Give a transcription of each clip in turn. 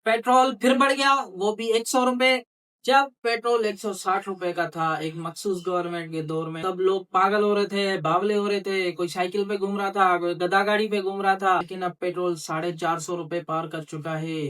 Petrol फिर बढ़ गया, वो भी 100 रुपए। जब पेट्रोल 160 रुपए का था एक मखसूस गवर्नमेंट के दौर में, तब लोग पागल हो रहे थे, बावले हो रहे थे, कोई साइकिल पे घूम रहा था, कोई गधा गाड़ी पे घूम रहा था। लेकिन अब पेट्रोल 450 रुपए पार कर चुका है।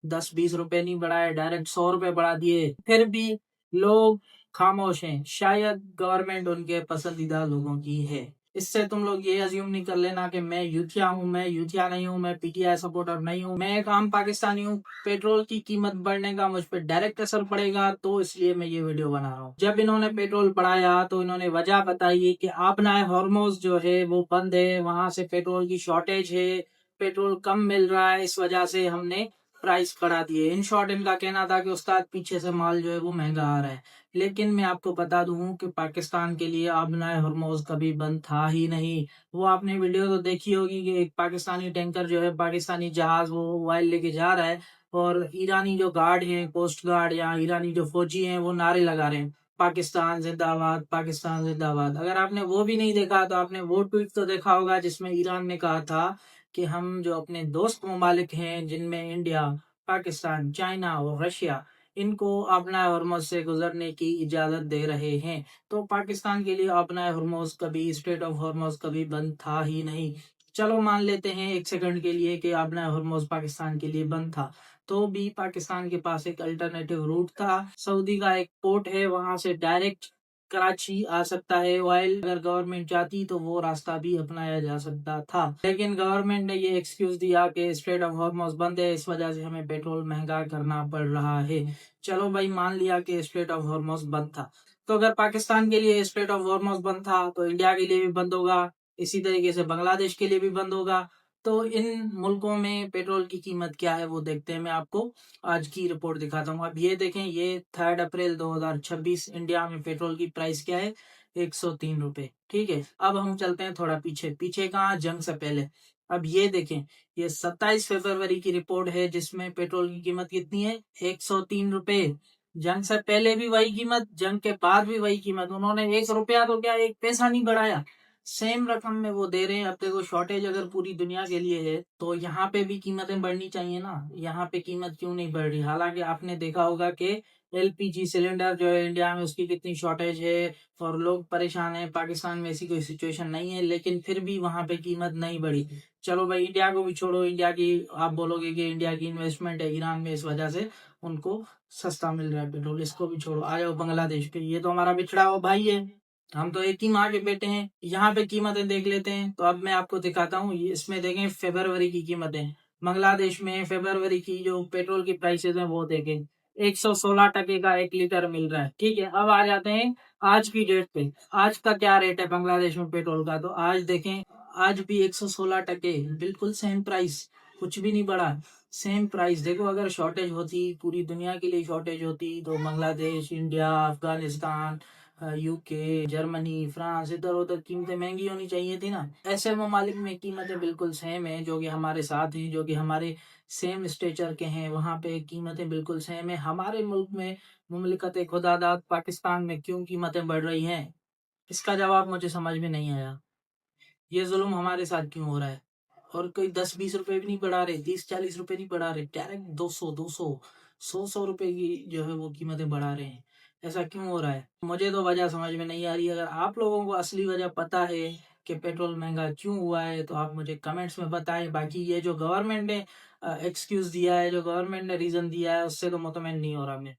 10-20 रुपए नहीं बढ़ाए, डायरेक्ट 100 रुपए बढ़ा दिए। फिर भी लोग खामोश हैं। शायद गवर्नमेंट उनके पसंदीदा लोगों की है। इससे तुम लोग ये अज्यूम नहीं कर लेना कि मैं यूथिया हूँ। मैं यूथिया नहीं हूँ, मैं पीटीआई सपोर्टर नहीं हूँ। मैं एक आम पाकिस्तानी हूँ। पेट्रोल की कीमत बढ़ने का मुझ पर डायरेक्ट असर पड़ेगा, तो इसलिए मैं ये वीडियो बना रहा हूँ। जब इन्होंने पेट्रोल बढ़ाया तो इन्होंने वजह बताई कि आपना हॉर्मोज जो है वो बंद है, वहां से पेट्रोल की शॉर्टेज है, पेट्रोल कम मिल रहा है, इस वजह से हमने प्राइस बढ़ा दिए। इन शॉर्ट इनका कहना था कि उस्ताद पीछे से माल जो है वो महंगा आ रहा है। लेकिन मैं आपको बता दूं कि पाकिस्तान के लिए आबनाए हरमोज कभी बंद था ही नहीं। वो आपने वीडियो तो देखी होगी कि एक पाकिस्तानी टैंकर जो है, पाकिस्तानी जहाज वो ऑयल लेके जा रहा है, और ईरानी जो गार्ड हैं, कोस्ट गार्ड या ईरानी जो फौजी हैं, वो नारे लगा रहे हैं, पाकिस्तान जिंदाबाद, पाकिस्तान जिंदाबाद। अगर आपने वो भी नहीं देखा तो आपने वो ट्वीट तो देखा होगा जिसमें ईरान ने कहा था कि हम जो अपने दोस्त ममालिक हैं, जिनमें इंडिया, पाकिस्तान, चाइना और रशिया, इनको अपना हरमुज से गुजरने की इजाजत दे रहे हैं। तो पाकिस्तान के लिए अपना हरमुज कभी, स्ट्रेट ऑफ हरमुज कभी बंद था ही नहीं। चलो मान लेते हैं एक सेकंड के लिए कि अपना हरमुज पाकिस्तान के लिए बंद था, तो भी पाकिस्तान के पास एक अल्टरनेटिव रूट था। सऊदी का एक पोर्ट है, वहां से डायरेक्ट कराची आ सकता है ऑयल। अगर गवर्नमेंट चाहती तो वो रास्ता भी अपनाया जा सकता था। लेकिन गवर्नमेंट ने ये एक्सक्यूज दिया कि स्ट्रेट ऑफ हॉर्मोज बंद है, इस वजह से हमें पेट्रोल महंगा करना पड़ रहा है। चलो भाई, मान लिया कि स्ट्रेट ऑफ हॉर्मोज बंद था। तो अगर पाकिस्तान के लिए स्ट्रेट ऑफ हॉर्मोज बंद था तो इंडिया के लिए भी बंद होगा, इसी तरीके से बांग्लादेश के लिए भी बंद होगा। तो इन मुल्कों में पेट्रोल की कीमत क्या है वो देखते हैं। मैं आपको आज की रिपोर्ट दिखाता हूँ। अब ये देखें, ये 3 अप्रैल 2026, इंडिया में पेट्रोल की प्राइस क्या है, 103 रुपए। ठीक है, अब हम चलते हैं थोड़ा पीछे। पीछे कहाँ, जंग से पहले। अब ये देखें, ये 27 फरवरी की रिपोर्ट है जिसमें पेट्रोल की कीमत कितनी है, 103 रुपए। जंग से पहले भी वही कीमत, जंग के बाद भी वही कीमत। उन्होंने 1 रुपया तो क्या, 1 पैसा नहीं बढ़ाया, सेम रकम में वो दे रहे हैं। अब देखो, शॉर्टेज अगर पूरी दुनिया के लिए है तो यहाँ पे भी कीमतें बढ़नी चाहिए ना। यहाँ पे कीमत क्यों नहीं बढ़ रही? हालांकि आपने देखा होगा कि एलपीजी सिलेंडर जो है इंडिया में, उसकी कितनी शॉर्टेज है और लोग परेशान हैं। पाकिस्तान में ऐसी कोई सिचुएशन नहीं है, लेकिन फिर भी वहां पे कीमत नहीं बढ़ी। चलो भाई, इंडिया को भी छोड़ो। इंडिया की आप बोलोगे कि इंडिया की इन्वेस्टमेंट है ईरान में, इस वजह से उनको सस्ता मिल रहा है पेट्रोल, इसको भी छोड़ो। आ जाओ बांग्लादेश पे, ये तो हमारा बिछड़ा हुआ भाई है, हम तो एक ही माँ के बेटे हैं। यहाँ पे कीमतें देख लेते हैं। तो अब मैं आपको दिखाता हूँ, इसमें देखें फरवरी की कीमतें। बांग्लादेश में फरवरी की जो पेट्रोल की प्राइसेस है वो देखें, 116 टके का 1 लीटर मिल रहा है। ठीक है, अब आ जाते हैं आज की डेट पे। आज का क्या रेट है बांग्लादेश में पेट्रोल का? तो आज देखें, आज भी 116 टके, बिल्कुल सेम प्राइस, कुछ भी नहीं बढ़ा, सेम प्राइस। देखो, अगर शॉर्टेज होती, पूरी दुनिया के लिए शॉर्टेज होती, तो Bangladesh, India, Afghanistan, UK, Germany, France, इधर उधर कीमतें महंगी होनी चाहिए थी ना। ऐसे ममालिक में कीमतें बिल्कुल सेम है, जो कि हमारे साथ हैं, जो कि हमारे सेम स्टेचर के हैं, वहां पे कीमतें बिल्कुल सेम है। हमारे मुल्क में, मुमलिकत खुदादाद पाकिस्तान में क्यों कीमतें बढ़ रही हैं, इसका जवाब मुझे समझ में नहीं आया। ये जुल्म हमारे साथ क्यों हो रहा है? और कोई 10-20 रुपए भी नहीं बढ़ा रहे, 30-40 रुपए नहीं बढ़ा रहे, डायरेक्ट 200-200, 100-100 रुपए की जो है वो कीमतें बढ़ा रहे हैं। ऐसा क्यों हो रहा है? मुझे तो वजह समझ में नहीं आ रही। अगर आप लोगों को असली वजह पता है कि पेट्रोल महंगा क्यों हुआ है, तो आप मुझे कमेंट्स में बताएं। बाकी ये जो गवर्नमेंट ने एक्सक्यूज दिया है, जो गवर्नमेंट ने रीजन दिया है, उससे तो मुतमईन नहीं हो रहा मैं।